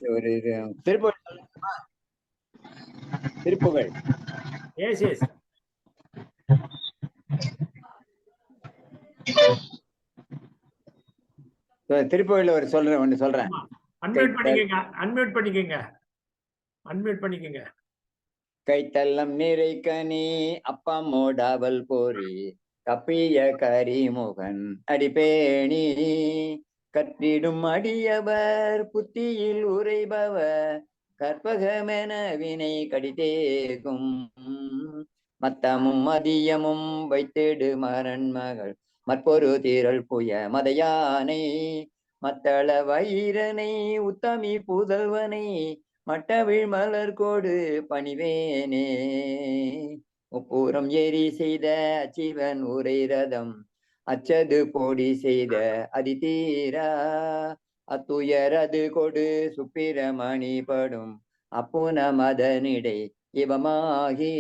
ஒரு Thiruppugazh Thiruppugazh S S திருப்புகழ்ல ஒரு ஒண்ணு சொல்றேன். அன்மியூட் பண்ணிக்கங்க, அன்மியூட் பண்ணிக்கங்க, அன்மியூட் பண்ணிக்கங்க. கைத்தல்லம் நிறை கனி அப்பமோடாவல் போரி கப்பிய கரிமுகன் அடிப்பேணி கற்றிடும் அடியவர் புத்தியில் உரைபவர் கற்பகமென வினை கடிதேகும் மத்தமும் மதியமும் வைத்திடு மரண்மகள் மற்பொரு தீரல் புய மதையானை மத்தள வைரனை உத்தமி புதல்வனை மட்டவிழ் மலர் கோடு பணிவேனே முப்பூரம் ஏறி செய்த அச்சிவன் உரை ரதம் அச்சது போடி செய்த அதிதீரா அத்துயரது கொடு சுப்பிரமணி படும் அப்புன மதனிடை இவமாகி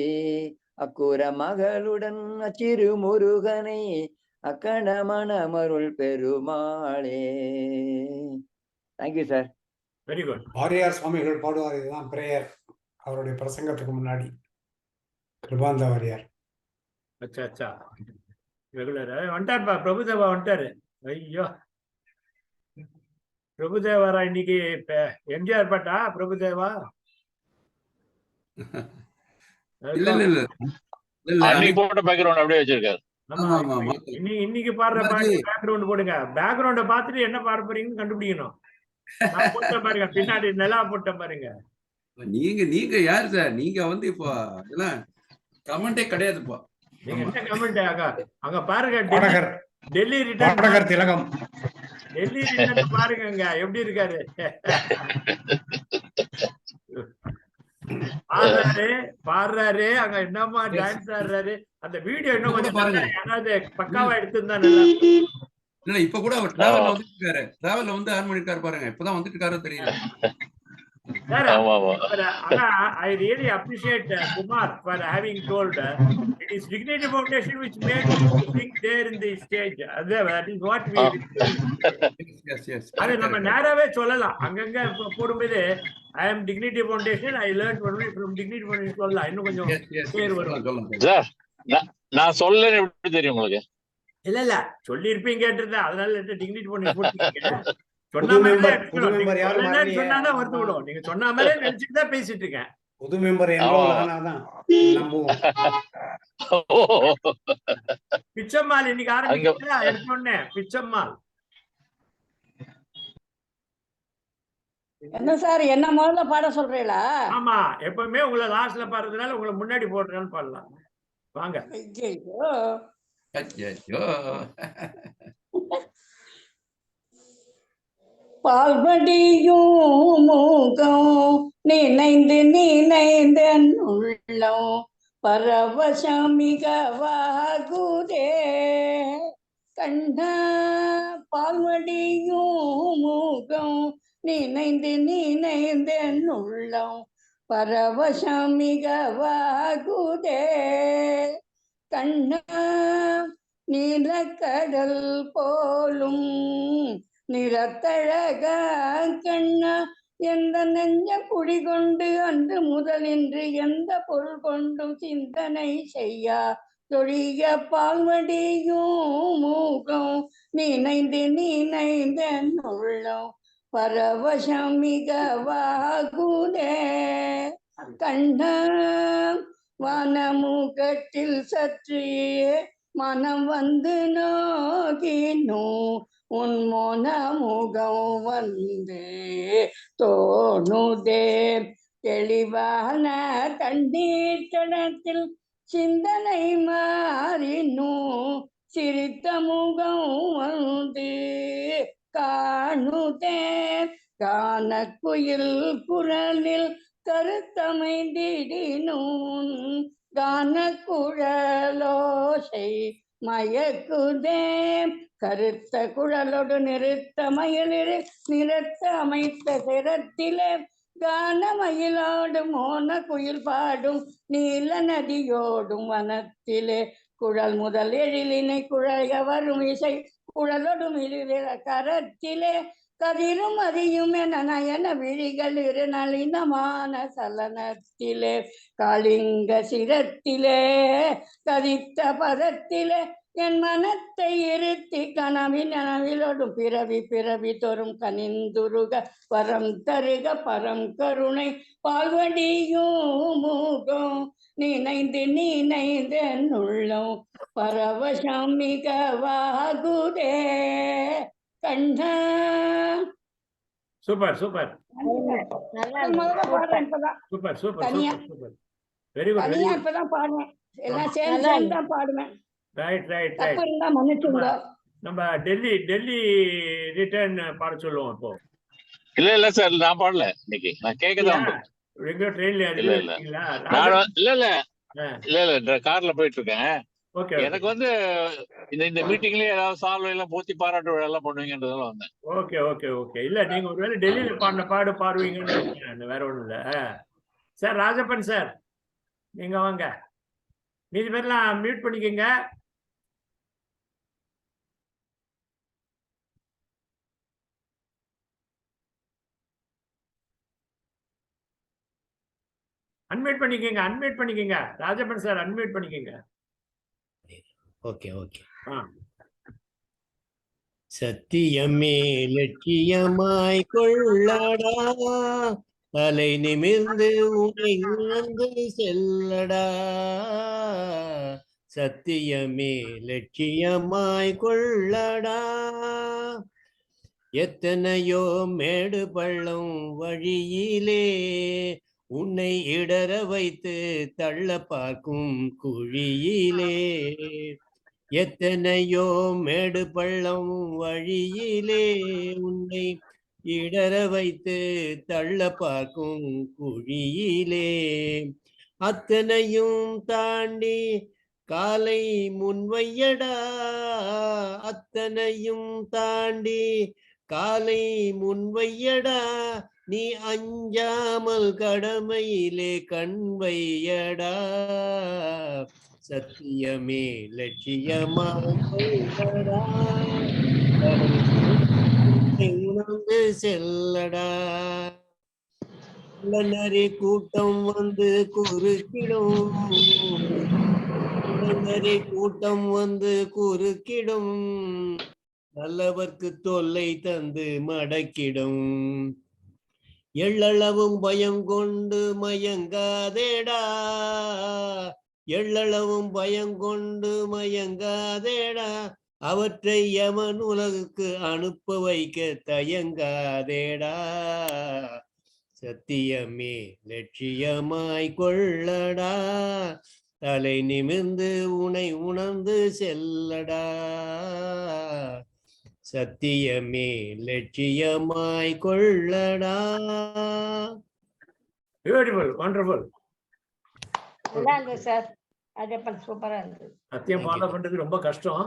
அக்குற மகளுடன் அச்சிறு முருகனை அக்கண மணமருள் பெருமாளே. Thank you sir. Very good. Variyar சுவாமிகள் பாடுவார், இதுதான் பிரேயர் அவருடைய பிரசங்கத்துக்கு முன்னாடி. கிருபாந்த வாரியார். அச்சா அச்சா, ரெகுலர் வந்துட்டாருப்பா, பிரபுதேவா வந்துட்டாரு. ஐயோ, பிரபுதேவாரா இன்னைக்கு எம்ஜிஆர் பாட்டா பிரபுதேவா? போட்ட பேக்ரவுண்ட் அப்படியே வச்சிருக்காரு. இன்னைக்கு பாடுற பாட்டு பேக்ரவுண்ட் போடுங்க. பேக்ரவுண்ட பாத்துட்டு என்ன பாட போறீங்கன்னு கண்டுபிடிக்கணும். போட்ட பாருங்க, பின்னாடி நிலா போட்ட பாருங்க. நீங்க யாரு சார்? நீங்க வந்து இப்போ கமெண்டே கிடையாதுப்பா. நீங்க என்ன கமெண்ட்? அங்க பாருங்க, டெல்லி ரிட்டர்ன் திலகம், டெல்லி ரிட்டர்ன் பாருங்க எப்படி இருக்காரு. பாடுறாரு அங்க, என்னமா டான்ஸ் ஆடுறாரு. அந்த வீடியோ இன்னும் கொஞ்சம் யாராவது பக்காவா எடுத்திருந்தா நல்லா. இல்ல இப்ப கூட டிராவல்ல வந்துட்டு இருக்காரு, டிராவல்ல வந்து ஆன் பண்ணிருக்காரு பாருங்க. இப்பதான் வந்துட்டு இருக்காரு தெரியல. I really appreciate Kumar for having told it is Dignity Foundation which made you think there in the stage. That is what we. Yes. அது நம்ம நேராவே சொல்லலாம். அங்கங்க போடும்போது I am Dignity Foundation, I learned only from Dignity Foundation சொல்லலாம். இன்னும் கொஞ்சம் பேர் வரும். சார் நான் சொல்லல, எப்படி தெரியும் உங்களுக்கு? இல்ல சொல்லி இருப்பீங்கன்றத, அதனால டிக்னிட்டி Foundation போட்டுருக்கீங்க. சொன்ன மாதிரி சொன்னாதான் வருது விடும். நீங்க சொன்ன மாதிரி நினைச்சுட்டு தான் பேசிட்டு இருக்கேன். புது மெம்பர் நம்புவோம். பிச்சம்மாள் இன்னைக்கு ஆரம்பிச்சா எடுத்தோடனே பிச்சம்மாள். என்ன சார், என்ன முதல்ல பாட சொல்றீங்களா? ஆமா, எப்பவுமே உங்களை லாஸ்ட்ல பாடுறதுனால உங்களை முன்னாடி போடுறேன்னு பாடலாம். வாங்க. பால்வடியும் முகம் நினைந்து உள்ளம் பரவசமிக வாகுதே கண்ண. பால்வடியும் முகம் நினைந்து உள்ளம் பரவசமிக வாகுதே கண்ண. நீலக்கடல் போலும் நிறத்தழக கண்ணா, எந்த நெஞ்ச குடிகொண்டு அன்று முதலின்று எந்த பொருள் கொண்டும் சிந்தனை செய்யா தொழிய பால்வடியும் மூகம் நினைந்து உள்ளம் பரவசம் மிக வாகுதே கண்ணா. வானமுகத்தில் சற்றே மனம் வந்து நோகினோ உன் மோன முகம் வந்து தோணுதே. தெளிவான தண்ணீர் தடத்தில் சிந்தனை மாறினும் சிரித்த முகம் வந்து காணுதே. காண குயில் குரலில் கருத்தமைந்திடினும் கான குழலோசை மயக்குதே. கருத்த குழலோடு நிறுத்த மயிலிரு நிறுத்த அமைத்த சிரத்திலே கான மயிலோடு மோன குயில் பாடும் நீல நதியோடும் வனத்திலே குழல் முதல் எழிலினை குழைய வரும் இசை குழலோடும் இழிவிற கரத்திலே கதிரும் அறியும் என நயன விழிகள் இரு நளினமான சலனத்திலே காளிங்க சிரத்திலே கதித்த பதத்திலே என் மனத்தை இருத்தி கனவிலோடும் பிறவி பிறவி தோறும் கனிந்துருக பரம் தருக பரம் கருணை பால்வடியும் மூகம் நினைந்து உள்ளம் பரவசம் மிகவாகுதே கண்ண. சூப்பர் சூப்பர் பாடுறேன் இப்பதான். சூப்பர் சூப்பர் தனியா. சூப்பர் சூப்பர் வெரி குட் தனியா இப்பதான் பாடுவேன். எல்லாம் சேர்ந்து தான் பாடுவேன். ரைட் ரைட் தப்பு ரைட். இருந்தா மன்னிச்சுங்க. நம்ம டெல்லி ரிட்டர்ன் பாட சொல்லுவோம் இப்போ. இல்ல சார், நான் பாடல இன்னைக்கு. நான் கேக்கதான் எங்க ட்ரெயின்ல இல்ல கார்ல போயிட்டு இருக்கேன். ஓகே. எனக்கு வந்து இந்த மீட்டிங்லயே ஏதாவது சால்வை எல்லாம் போத்தி பாராட்டு விழா எல்லாம் பண்ணுவீங்கன்றதுல வந்தேன். Okay okay okay. இல்ல நீங்க ஒருவேளை டெல்லியில பாடின பாடுவீங்கன்னு வேற ஒண்ணும் இல்ல. சார் ராஜப்பன் சார் நீங்க வாங்க. மீதி பேர்லாம் மியூட் பண்ணிக்கங்க. அன்மியூட் பண்ணிக்கங்க. ராஜப்பன் சார் அன்மியூட் பண்ணிக்கங்க. Okay okay. சத்தியமே லட்சியமாய் கொள்ளடா, தலை நிமிர்ந்து உனை உணர்ந்து செல்லடா. சத்தியமே லட்சியமாய் கொள்ளடா, எத்தனையோ மேடு பள்ளம் வழியிலே உன்னை இடற வைத்து தள்ள பார்க்கும் குழியிலே. எத்தனையோ மேடு பள்ளம் வழியிலே உன்னை இடற வைத்து தள்ள பார்க்கும் குழியிலே. அத்தனையும் தாண்டி காலை முன்வையடா, அத்தனையும் தாண்டி காலை முன்வையடா. நீ அஞ்சாமல் கடமையிலே கண்வையடா. சத்தியமே லட்சியமாடா, உணர்ந்து செல்லடா. நரி கூட்டம் வந்து குறுக்கிடும், நரி கூட்டம் வந்து குறுக்கிடும். நல்லவர்க்கு தொல்லை தந்து மடக்கிடும். எள்ளளவும் பயம் கொண்டு மயங்காதேடா, எள்ளளவும் பயம் கொண்டு மயங்காதேடா. அவற்றை யமன் உலகுக்கு அனுப்ப வைக்க தயங்காதேடா. சத்தியமே லட்சியமாய் கொள்ளடா, தலை நிமிர்ந்து உனை உணர்ந்து செல்லடா. சத்தியமே லட்சியமாய் கொள்ளடா. Beautiful, wonderful. நல்லா இருந்தது சார். ராஜப்பன் சூப்பரா இருந்தது. சத்தியம் ஃபாலோ பண்றது ரொம்ப கஷ்டம்.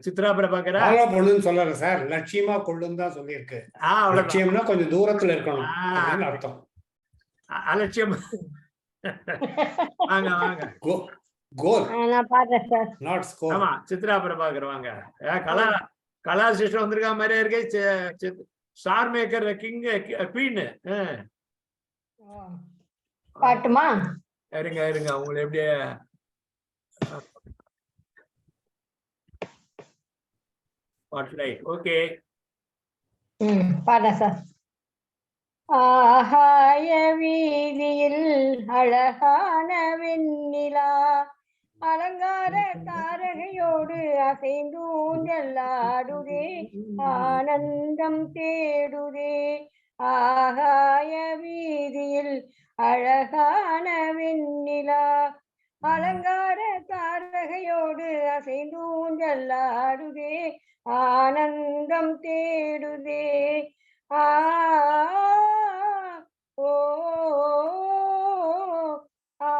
சித்ரா பிரபாகரா ஃபாலோ பண்ணுன்னு சொல்லல சார், லட்சியமா கொள்ளுன்னு தான் சொல்லியிருக்கு. லட்சியம்னா கொஞ்சம் தூரத்துல இருக்கணும் அப்படின்னு அர்த்தம். அலட்சியம். வாங்க வாங்க. கோல் நான் பாடுறேன் சார். Not score. ஆமா, சித்ரா பிரபாகர் வாங்க. கலா சிஸ்டம் வந்திருக்கா மாதிரியே இருக்கு. Star maker king queen. பாட்டுமா? இருங்க உங்களை எப்படியே பாட்டு. ஓகே பாடுறேன் சார். ஆகாய வீதியில் அழகான வெண்ணிலா, அலங்கார தாரகையோடு அசைந்தூஞ்சல்லாடுதே, ஆனந்தம் தேடுதே. ஆகாய வீதியில் அழகான வெண்ணிலா, அலங்கார தாரகையோடு அசைந்தூஞ்சல்லாடுதே, ஆனந்தம் தேடுதே. ஆ ஓ ஆ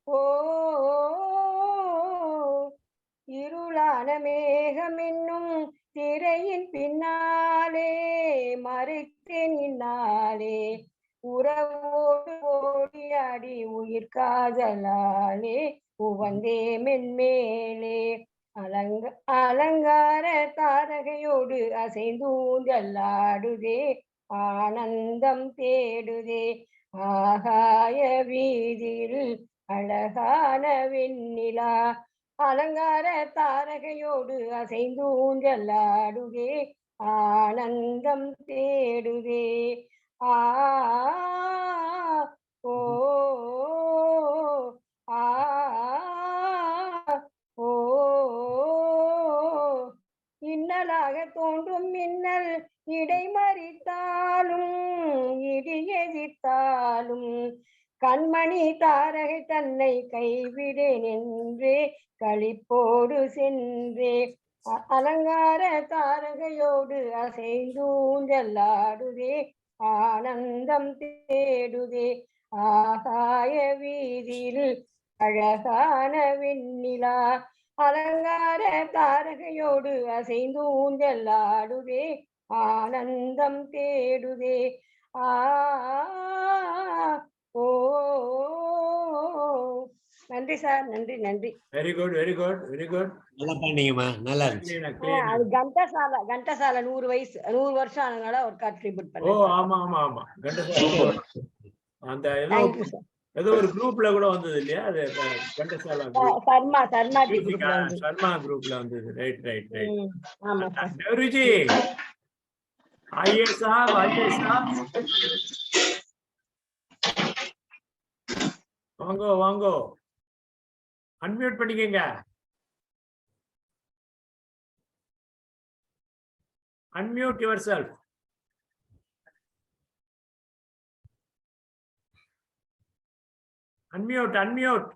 ஓ இருளான மேகம் என்னும் திரையின் பின்னாலே மறைத்தேன் இந்நாளே, உறவோடு ஓடியாடி உயிர் காதலாலே உவந்தே மென்மேலே. அலங்கார தாரகையோடு அசைந்தூஞ்சல்லாடுதே, ஆனந்தம் தேடுதே. ஆகாய வீதியில் அழகான வெண்ணிலா, அலங்கார தாரகையோடு அசைந்தூஞ்சல்லாடுதே, ஆனந்தம் தேடுதே. ஆ ஓ ஆ ஓ இன்னலாக தோன்றும் மின்னல் இடைமறித்தாலும் இடி எதிர்த்தாலும் கண்மணி தாரகை தன்னை கைவிடேன் என்றே களிப்போடு சென்றே. அலங்கார தாரகையோடு அசைந்தூஞ்சல்லாடுதே, ஆனந்தம் தேடுதே. ஆகாய வீதியில் அழகான வெண்ணிலா, அலங்கார தாரகையோடு அசைந்தூஞ்சல்லாடுதே, ஆனந்தம் தேடுதே. ஆ ஓ நன்றி சார், நன்றி நன்றி. Very good, very good, very good. நல்லா பண்ணீங்கம்மா, நல்லா இருந்துச்சு. அது கண்டசாலை 100 வருஷம் ஆனதுனால ஒரு கான்ட்ரிபியூட் ஓ பண்ணேன். ஆமா ஆமா ஆமா, கண்டசாலா. அந்த தேங்க்யூ சார். ஏதோ ஒரு குரூப்ல கூட வந்தது இல்லையா, அது கண்டசாலா சர்மா குரூப்ல வந்து. சர்மா குரூப்ல வந்தது. Right right right. ஆமா சார். नेहरू जी, आइए साहब, आइए साहब, வாங்கோ வாங்கோ, அன்மியூட் பண்ணிக்கங்க, unmute yourself. Unmute.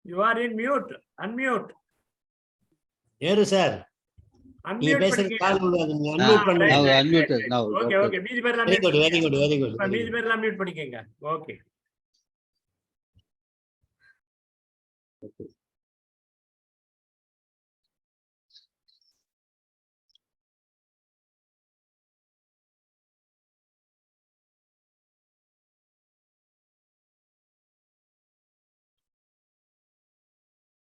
You are in mute. Unmute. Nehru sir, நீங்க Unmute பேசுறது பண்ணிக்கங்க. காது விடாது, நீங்க அன்மியூட் பண்ணுங்க. Right, right, unmuted right. now. Okay, okay. மீதி பேர்லாம் வெரி mute குட், வெரி பண்ணிக்கங்க. Good, very good. மீதி பேர்லாம் mute பண்ணிக்கங்க. Okay.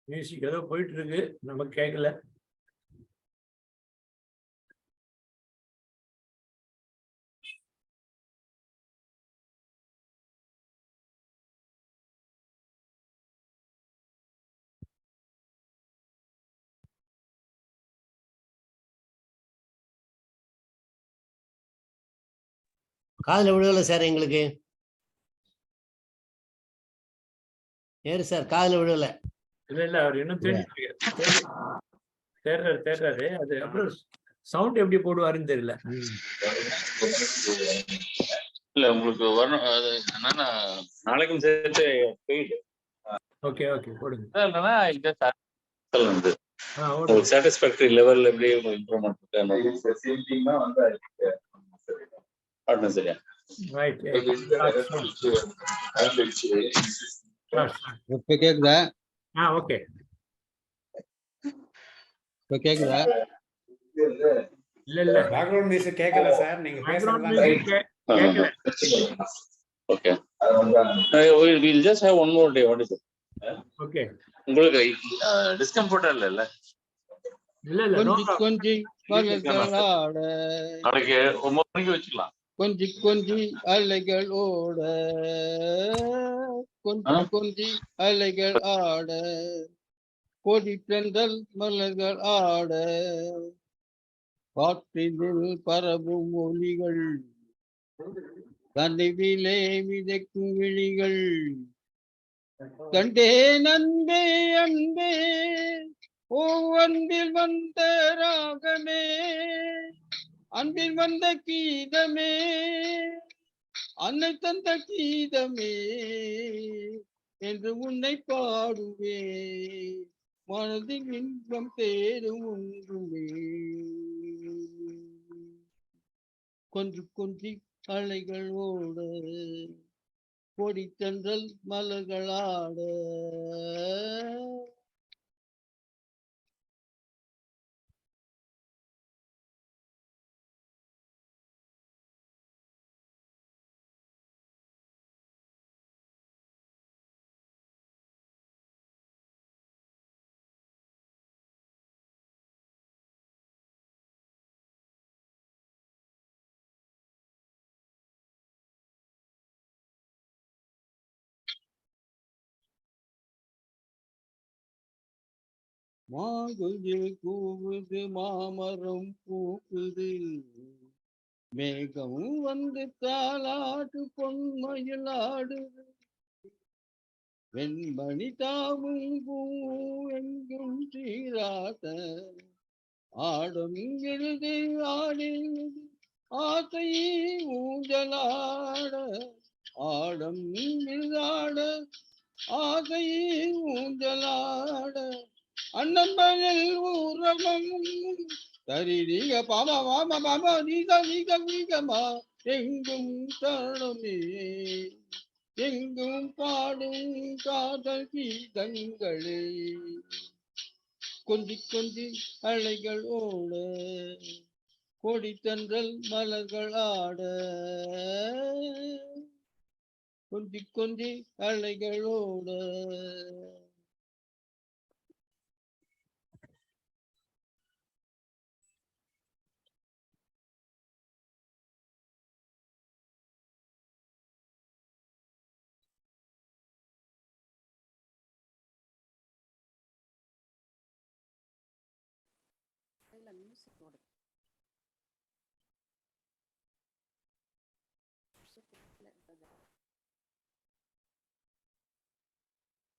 மியூசிக் ஏதோ போயிட்டு இருக்கு, நமக்கு கேட்கல. காதுல விழுகல சார் எங்களுக்கு. நேரு சார் காதுல விழுகல. இல்ல அவர் இன்னும் தேடுறாரு. அது அப்புறம் சவுண்ட் எப்படி போடுவாருன்னு தெரியல. இல்ல உங்களுக்கு வரணும், அது என்னன்னா நாளைக்கும் சேர்த்து பெய்டு. ஓகே ஓகே, போடுங்க. என்னன்னா இந்த வந்து ஓடுங்க. சாட்டிஸ்ஃபேக்டரி லெவல் எப்படி இம்ப்ரூவ்மெண்ட் சரியா? ரைட். இப்ப கேக்குதா? ஓகே. இப்ப கேக்குதா? இல்ல பேக்ரவுண்ட் மியூசிக் கேட்கல சார், நீங்க பேக்ரவுண்ட் பேசுறது மியூசிக் கேட்கல. Okay, we'll just have one more day. What is it? Okay. உங்களுக்கு டிஸ்கம்ஃபர்ட்டா இல்ல? இல்ல கொஞ்சி மலர்களாட, நாளைக்கு 9 மணிக்கு வச்சுக்கலாம். கொஞ்சி அலைகள் ஓட, கொஞ்சி அலைகள் ஆட, கோடி பெண்கள் மலர்கள் ஆட, காற்றினில் பரவும் ஒலிகள், கனிவிலே விதைக்கும் விழிகள், கண்டேன் அன்பே அன்பே, ஓ அன்பில் வந்த ராகமே, அன்பில் வந்த கீதமே, அன்னை தந்த கீதமே என்று உன்னை பாடுவே, மனதில் இன்பம் தேடும் ஒன்றுமே. கொஞ்சி அலைகள் ஓட, கொடி தென்றல் மலர்களாட. மாங்குயில் கூவுது மாமரம் பூக்குது மேகம் வந்து தாலாட்டு பொன்மயிலாடுது வெண்மணி தாவும் பூ எங்கும் சீராட்ட ஆடும் விருது ஆடில் ஆசை ஊஞ்சலாட ஆடம் விருதாட ஆசை ஊஞ்சலாட அண்ணம்பலில் ஊரகம் சரிதிக பாம மாம மாம நீக நீக நீகமா எங்கும் தருணமே எங்கும் பாடும் காதல் கீதங்களே கொஞ்சி கொஞ்சி அலைகள் ஓட கொடித்தன்றல் மலர்கள் ஆட கொஞ்சி கொஞ்சி அலைகள் ஓட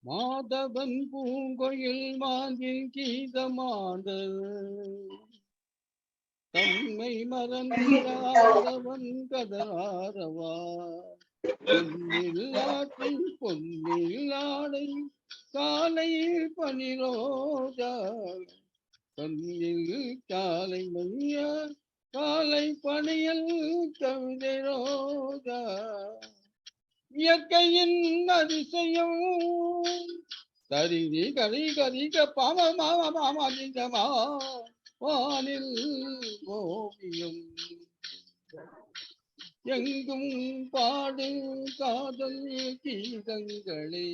மாதவன் பூங்கொயில் மாந்தின் கீதமாடல் தம்மை மறந்தாதவன் கதராரவா பொன்னில் ஆற்றின் பொன்னில் ஆடை காலையில் பனிரோஜா கண்ணில் காலை மைய காலை பணியல் கவிதை ரோஜா இயற்கையின் அதிசயம் கரிதி கரி கரிக பாம மாம மாமா வானில் ஓவியம் எங்கும் பாடு காதல் கீதங்களே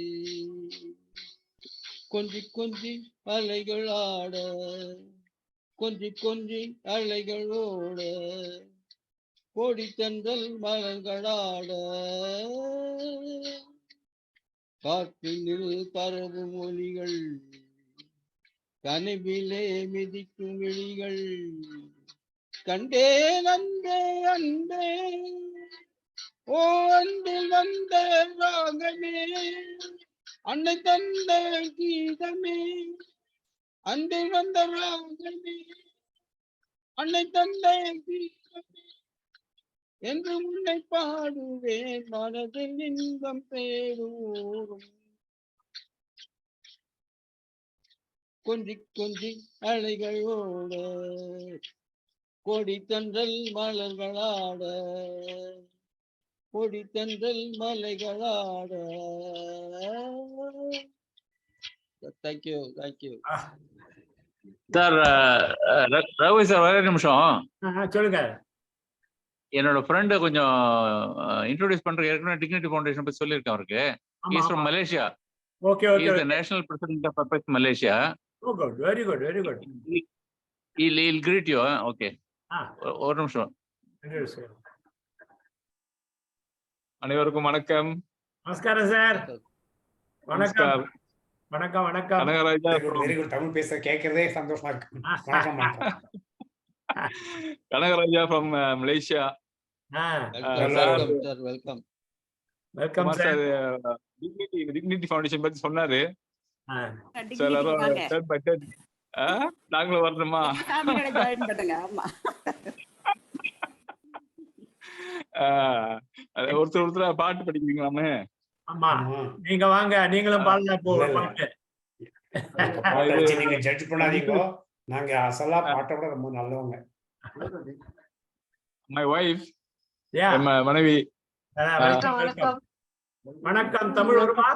கொஞ்சி கொஞ்சி அலைகள் ஆட கொஞ்சி கொஞ்சி அலைகளோட கோடித்தன்றல் மலர்களாட காற்றினில் பரவும் ஒலிகள் கனவிலே மிதிக்கும் விழிகள் கண்டே நந்தே அன்பே ஓ அன்பில் வந்த ராகமே அன்னை தந்த கீதமே அன்பில் வந்த ராகமே அன்னை தந்த கீதமே என்று உன்னை பாடுவேன் மனதில் இன்பம் பேரூரும் கொஞ்சி கொஞ்சி அலைகளோட கொடித்தன்றல் மலர்களாட கொடித்தன்றல் மலைகளாட. Thank you thank you sir. Ravi sir ஒரே நிமிஷம். சொல்லுங்க. என்னோட ஃப்ரெண்டு கொஞ்சம் இன்ட்ரோடியூஸ் பண்ற ஏற்கனவே டிக்னிட்டி ஃபவுண்டேஷன் பத்தி சொல்லியிருக்கேன் அவருக்கு. Is from Malaysia. Okay okay. Is the national president of apex Malaysia. Oh good, very good, very good. He'll greet you. Okay, ஒரு நிமிஷம். அனைவருக்கும் வணக்கம். நமஸ்காரம் சார். வணக்கம் வணக்கம் வணக்கம். Kanagaraja very good. தமிழ் பேச கேட்கறதே சந்தோஷமா இருக்கு. வணக்கம் வணக்கம். Kanagaraja from Malaysia. Welcome welcome welcome sir. Dignity foundation பத்தி சொன்னாரு. நாங்களும் வரணுமா? ஒருத்தர் பாட்டு படிக்கிறீங்களாமே? ஆமா, நீங்க வாங்க, நீங்களும் பாடலாம். நீங்க ஜட்ஜ் பண்ணாதீங்க, நாங்க அசலா பாட்ட கூட ரொம்ப நல்லவங்க. மை வைஃப், மனைவி. வணக்கம். தமிழ் வருமா?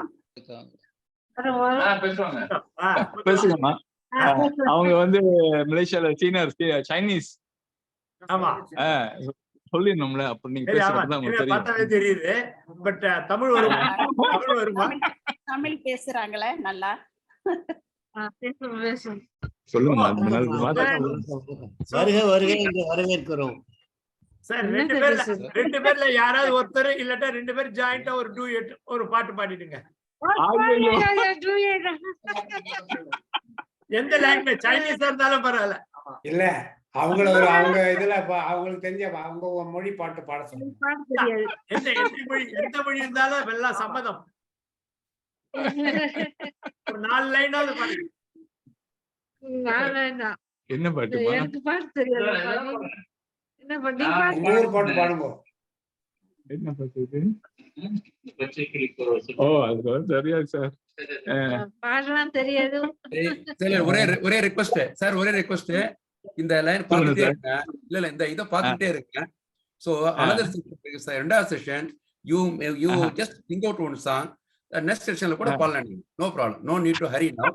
பேசுங்கம்மா. அவங்க வந்து மலேசியால சீனர் சைனீஸ். ஆமா, சொல்லிடணும்ல. அப்ப நீங்க பேசுறது தெரியுது. பட் தமிழ் வருமா? தமிழ் வருமா? தமிழ் பேசுறாங்களே நல்லா. சொல்லுங்க. வருக வருக என்று வரவேற்கிறோம் சார். ரெண்டு பேர்ல யாராவது ஒருத்தர் இல்லாட்டா ரெண்டு பேர் ஜாயிண்டா ஒரு டூயட், ஒரு பாட்டு பாடிடுங்க. எந்த லாங்குவேஜ் சைனீஸா இருந்தாலும் பரவாயில்ல. இல்ல அவங்க இதுல அவங்களுக்கு தெரிஞ்ச அவங்க மொழி பாட்டு பாட சொல்லுங்க. எந்த மொழி இருந்தாலும் எல்லாம் சம்மதம். ஒரு 4 லைனாவது பாருங்க. என்ன பாட்டு? எனக்கு பாட்டு தெரியாது. என்ன பண்ணி இன்னொரு பாட்டு பாடுங்க. என்ன பாட்டு இது? ஓ அது சரியா சார். பாடலாம் தெரியாது. ஒரே ரிக்வெஸ்ட் சார், ஒரே ரிக்வெஸ்ட். இந்த லைன் பாத்துட்டே இருங்க. இல்ல இந்த இத பாத்துட்டே இருங்க. சோ another session, ரெண்டாவது session you just think out one song. Next செஷன்ல கூட பாடலாம் நீங்க. No problem. No need to hurry now.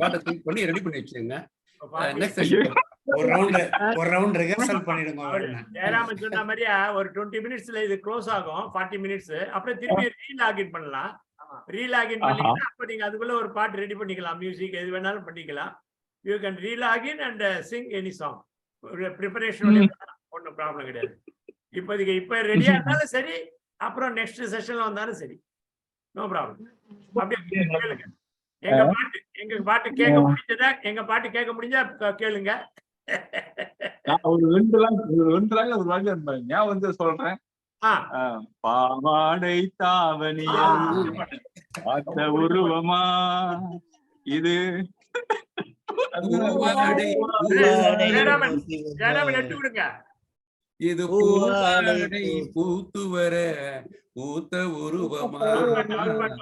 பாட்ட திங்க் பண்ணி ரெடி பண்ணி வச்சுங்க. நெக்ஸ்ட் செஷன் ஒரு ரவுண்ட் ரிஹர்சல் பண்ணிடுங்க. ஜெயராமன் சொன்ன மாதிரியா ஒரு 20 மினிட்ஸ்ல இது க்ளோஸ் ஆகும். 40 மினிட்ஸ். அப்புறம் திருப்பி ரீலாகின் பண்ணலாம். ரீலாகின் பண்ணீங்கன்னா அப்ப நீங்க அதுக்குள்ள ஒரு பாட்டு ரெடி பண்ணிக்கலாம். மியூசிக் எது வேணாலும் பண்ணிக்கலாம். You can relogin and sing any song. Preparation ஒன்றும் ப்ராப்ளம் கிடையாது. இப்ப ரெடியா இருந்தாலும் சரி, அப்புறம் நெக்ஸ்ட் செஷன்ல வந்தாலும் சரி, நோ ப்ராப்ளம். அப்படியே கேளுங்க. எங்க பாட்டு கேட்க முடிஞ்சதா? எங்க பாட்டு கேட்க முடிஞ்சா கேளுங்க. நான் ஒரு 2 லைன் ஒரு வாங்க ஞாபகம் வந்து சொல்றேன். பாவாடை தாவணியில் பார்த்த உருவமா இது இது பூவாடை பூத்து வர பூத்த உருவமா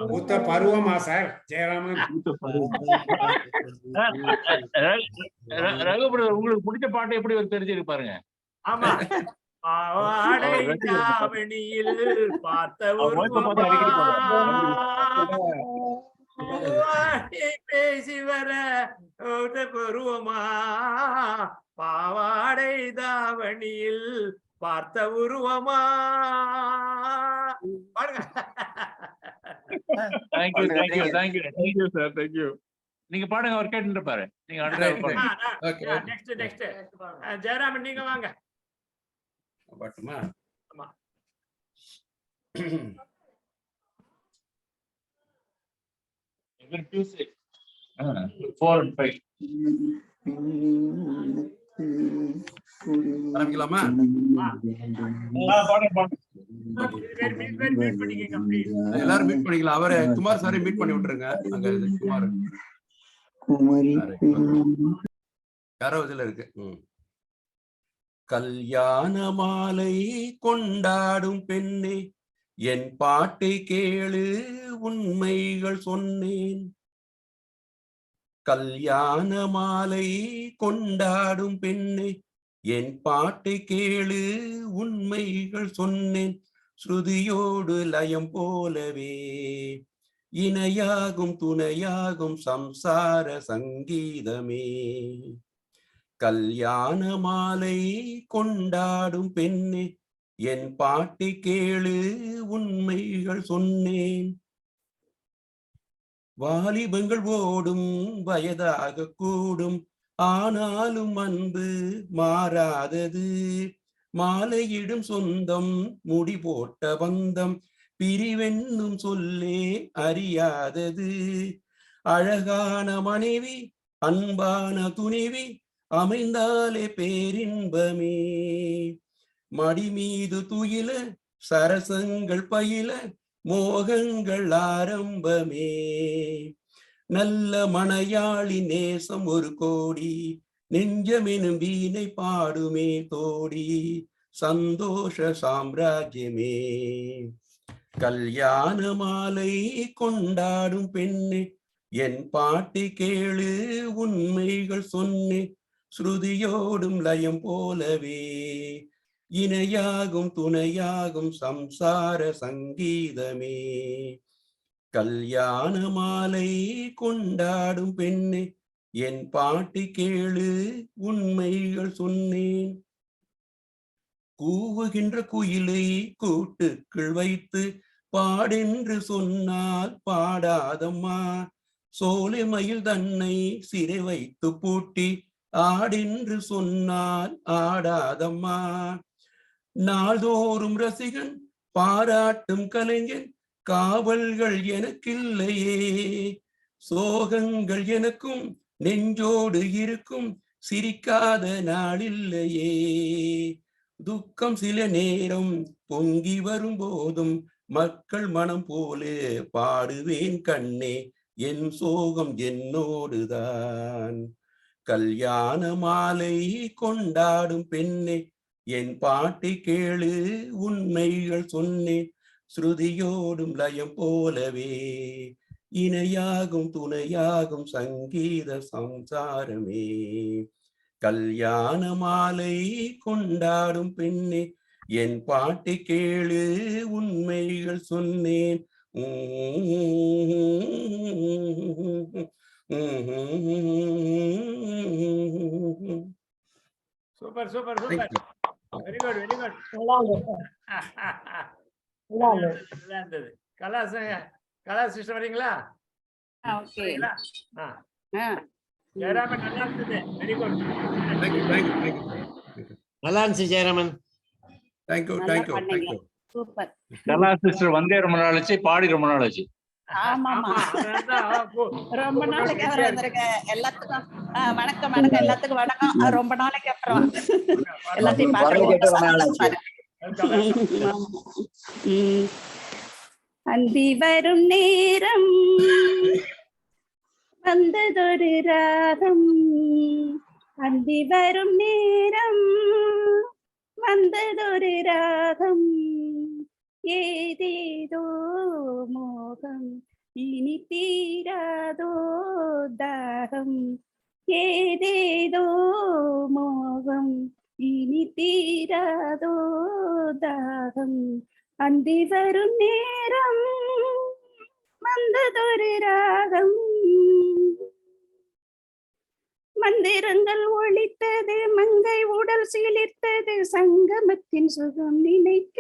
பூத்த பருவமா சார் ஜெயராமன்? ரகுபுரம் உங்களுக்கு பிடிச்ச பாட்டு எப்படி ஒரு தெரிஞ்சிருக்கு பாருங்க. ஆமா. பாவாடை தாவணியில் பார்த்த உருவமா பேசி வர பருவமா பாவாடை தாவணியில் பார்த்த உருவமா பாருங்க. நீங்க பாடுங்க, அவர் கேட்டு இருப்பாரு. நீங்க நெக்ஸ்ட் ஜெயராமன் நீங்க வாங்க. பாட்டுமா? ஆமா. Tuesday. 4 and 5. ஆரம்பிக்கலாமா? எல்லாரும் மீட் பண்ணிக்கலாம். அவரை குமார் சாரை மீட் பண்ணி விட்டுருங்க. அங்க குமார் யாரோ இதுல இருக்கு. கல்யாண மாலை கொண்டாடும் பெண்ணே, என் பாட்டை கேளு, உண்மைகள் சொன்னேன். கல்யாண மாலை கொண்டாடும் பெண்ணே, என் பாட்டை கேளு, உண்மைகள் சொன்னேன். ஸ்ருதியோடு லயம் போலவே இணையாகும் துணையாகும் சம்சார சங்கீதமே. கல்யாண மாலை கொண்டாடும் பெண்ணே, என் பாட்டை கேளு, உண்மைகள் சொன்னேன். வாலிபங்கள் ஓடும் வயதாக கூடும், ஆனாலும் அன்பு மாறாதது. மாலையிடும் சொந்தம் முடி போட்ட பந்தம், பிரிவென்னும் சொல்லே அறியாதது. அழகான மனைவி அன்பான துணிவி அமைந்தாலே பேரின்பமே. மடி மீது துயில சரசங்கள் பயில மோகங்கள் ஆரம்பமே. நல்ல மனையாளி நேசம் ஒரு கோடி, நெஞ்சமெனும் வீணை பாடுமே தோடி, சந்தோஷ சாம்ராஜ்யமே. கல்யாண மாலை கொண்டாடும் பெண்ணே, என் பாட்டை கேளு, உண்மைகள் சொன்னேன். ஸ்ருதியோடும் லயம் போலவே இணையாகும் துணையாகும் சம்சார சங்கீதமே. கல்யாண மாலை கொண்டாடும் பெண்ணே, என் பாட்டு கேளு, உண்மைகள் சொன்னேன். கூவுகின்ற குயிலை கூட்டுக்குள் வைத்து பாடென்று சொன்னால் பாடாதம்மா. சோலை மயில் தன்னை சிறை வைத்து பூட்டி ஆடென்று சொன்னால் ஆடாதம்மா. நாள்தோறும் ரசிகன் பாராட்டும் கலைஞன், காவல்கள் எனக்கில்லையே. சோகங்கள் எனக்கும் நெஞ்சோடு இருக்கும் சிரிக்காத நாளில்லையே. துக்கம் சில நேரம் பொங்கி வரும் போதும் மக்கள் மனம் போலே பாடுவேன் கண்ணே, என் சோகம் என்னோடுதான். கல்யாண மாலை கொண்டாடும் பெண்ணே, என் பாட்டை கேளு, உண்மைகள் சொன்னேன். ஸ்ருதியோடும் லயம் போலவே இணையாகும் துணையாகும் சங்கீத சம்சாரமே. கல்யாண மாலை கொண்டாடும் பெண்ணே, என் பாட்டை கேளு, உண்மைகள் சொன்னேன். Super super super, very good very good. நல்லா இருந்தது. கலா சிஸ்டர் வரீங்களா? ஓகே. ஜெயராமன் நல்லா இருந்தது, வெரி குட். நல்லா இருந்துச்சு ஜெயராமன். தேங்க்யூ நல்லா தேங்க்யூ பண்ணீங்க. தேங்க்யூ. சூப்பர். கலா சிஸ்டர் வந்தே ரொம்ப நாள் ஆச்சு, பாடி ரொம்ப நாள் ஆச்சு. ஆமாமா, ரொம்ப நாளைக்கு அப்புறம் வந்திருக்க. எல்லாத்துக்கும் வணக்கம் வணக்கம், எல்லாத்துக்கும் வணக்கம். ரொம்ப நாளைக்கு அப்புறம் எல்லாத்தையும் பார்க்க. அந்தி வரும் நேரம் வந்ததொரு ராகம், அந்தி வரும் நேரம் வந்ததொரு ராகம், ஏதேதோ மோகம் இனி தீராதோ தாகம், ஏதேதோ மோகம் இனி தீராதோ தாகம், அந்தி வரும் நேரம் வந்ததொரு ராகம். மந்திரங்கள் ஒலித்தது, மங்கை உடல் சிலிர்த்தது, சங்கமத்தின் சுகம் நினைக்க.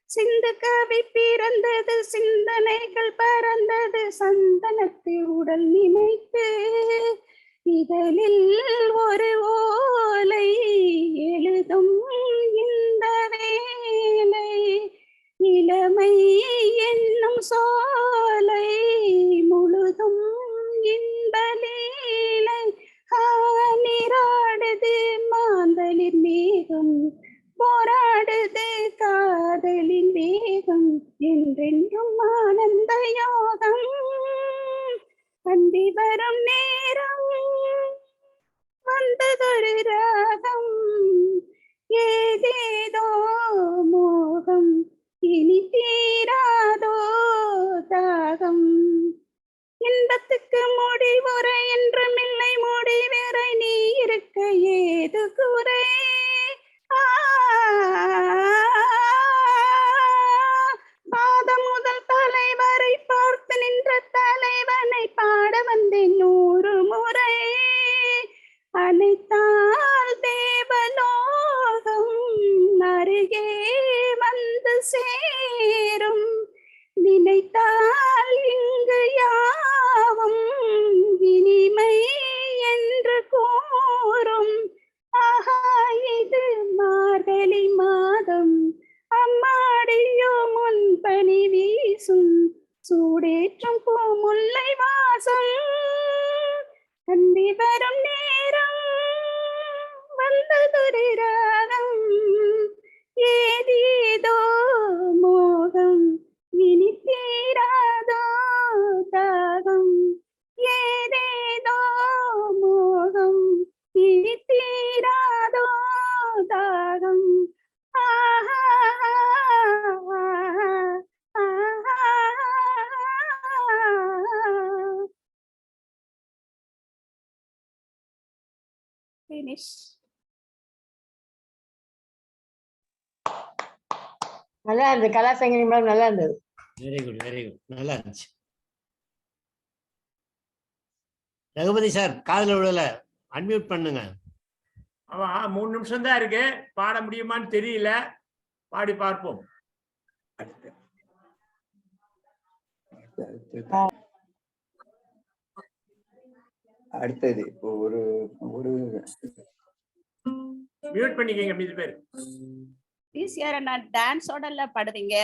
சிந்து கவி பிறந்தது, சிந்தனைகள் பறந்தது, சந்தனத்தை உடல் நினைத்து. இதழில் ஒரு ஓலை எழுதும் இந்த வேலை, இளமை என்னும் சோலை முழுதும் இன்பலீலை. நீராடுது மாந்தளிர் மேகம், போராடுது காதலின் வேகம், என்றென்றும் ஆனந்த யோகம். அந்தி வரும் நேரம் வந்ததொரு ராகம், ஏதேதோ மோகம் இனி தீராதோ தாகம். இன்பத்துக்கு முடிவுரை என்றுமில்லை, முடிவரை நீ இருக்க ஏது குறை. பாதம் முதல் தலைவரை பார்த்து நின்ற தலைவனை பாட வந்தேன் 100 முறை. அனைத்தால் தேவலோகம் அருகே வந்து சேரும், நினைத்தால் இங்கு யாவும் இனிமை என்று கூறும். ஆஹா, இது மார்கழி மாதம், அம்மாடியோ முன்பனி வீசும், சூடேற்றும் பூமுல்லை வாசம். அந்தி வரும் நேரம் வந்ததொரு ராகம், ஏதேதோ மோகம் இனி தீராதோ தாகம், ஏதேதோ மோகம் இனி தீராதோ தாகம். ஆஹா finish. நல்லா இருந்தது கலாசங்கரி மேடம், நல்லா இருந்தது. வெரி குட் வெரி குட், நல்லா இருந்துச்சு. ரகுபதி சார் காதுல விடல, அன்மியூட் பண்ணுங்க. அவன் 3 நிமிஷம் தான் இருக்கு, பாட முடியுமான்னு தெரியல, பாடி பார்ப்போம். அடுத்தது ஒரு ஒரு மியூட் பண்ணிக்கங்க மீதி பேர். ஈஸியா நான் டான்ஸோட பாடுவீங்க.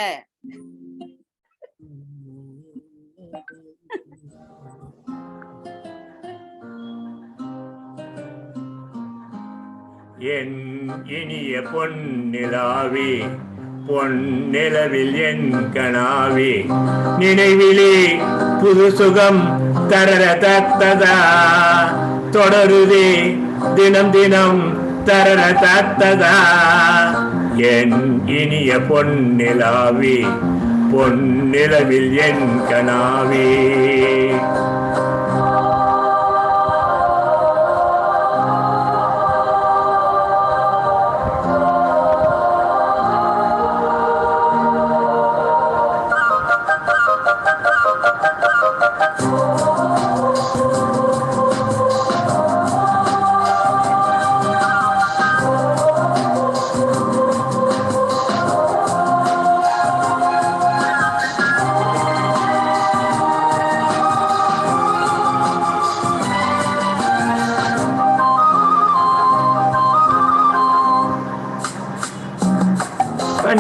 என் இனிய பொன்னிலாவே பொன்னிலவில் என் கனாவே நினைவிலே புது சுகம் தரர தத்ததா தொடருதே தினம் தினம் தரர தத்ததா என் இனிய பொன்னிலாவே பொன்னிலவில் என் கனாவே.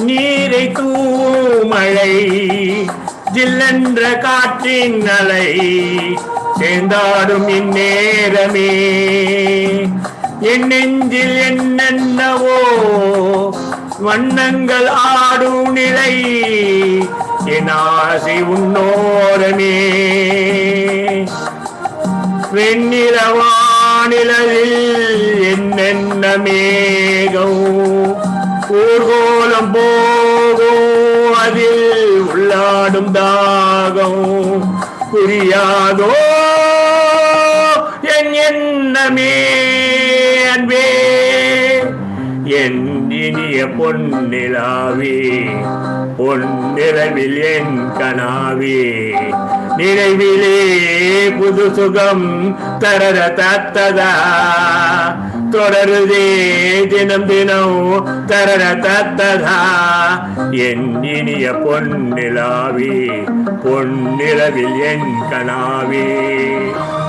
நீரை தூமழை ஜில்லென்ற காற்றின் அலை சேர்ந்தாடும் இந்நேரமே என் நெஞ்சில் என்னென்னவோ வண்ணங்கள் ஆடும் நிலை என் ஆசை உன்னோரமே வெண்ணிலவானிலில் என்னென்ன மேகம் ஊர்கோலம் போகும் அதில் உள்ளாடும் தாகம் புரியாதோ என் எண்ணமே அன்பே என் இனிய பொன்னிலாவே பொன்னிலவில் என் கனாவே நினைவிலே புது சுகம் தரர தத்ததா தொடருதே தினம் தினம் தரர தத்ததா என் இனிய பொன்னிலாவே பொன்னிலவில் என் கனாவே.